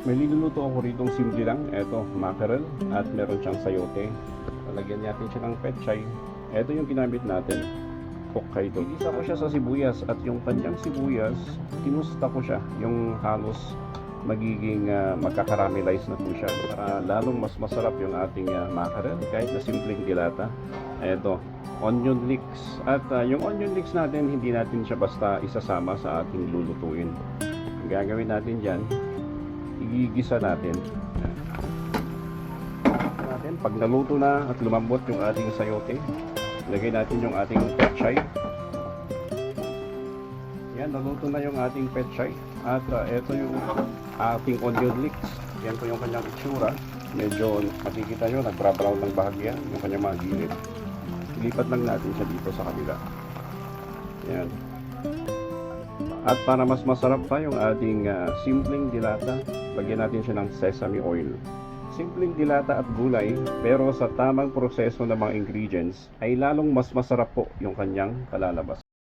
May niluluto ako rito simple lang. Ito, mackerel at meron siyang sayote. Lalagyan natin siya ng petchay. Ito yung ginamit natin. Hokkaido. Inisa ko siya sa sibuyas at yung kanyang sibuyas, kinusta ko siya. Yung halos magiging magkakaramelize na po siya para lalong mas masarap yung ating mackerel kahit na simpleng dilata. Ito, onion leeks. At yung onion leeks natin, hindi natin siya basta isasama sa ating lulutuin. Ang gagawin natin dyan, igigisa natin. Pag naluto na at lumambot yung ating sayote, lagay natin yung ating petchay. Yan, naluto na yung ating petchay. At ito yung ating onion leeks. Yan po yung kanyang itsura. Medyo makikita nyo, nagbra-brown ng bahagya yung kanyang mga gilid. Ilipat lang natin siya dito sa kabila. Yan. At para mas masarap pa yung ating simpleng dilata, lagyan natin siya ng sesame oil. Simpleng dilata at gulay, pero sa tamang proseso ng mga ingredients ay lalong mas masarap po yung kanyang kalalabas.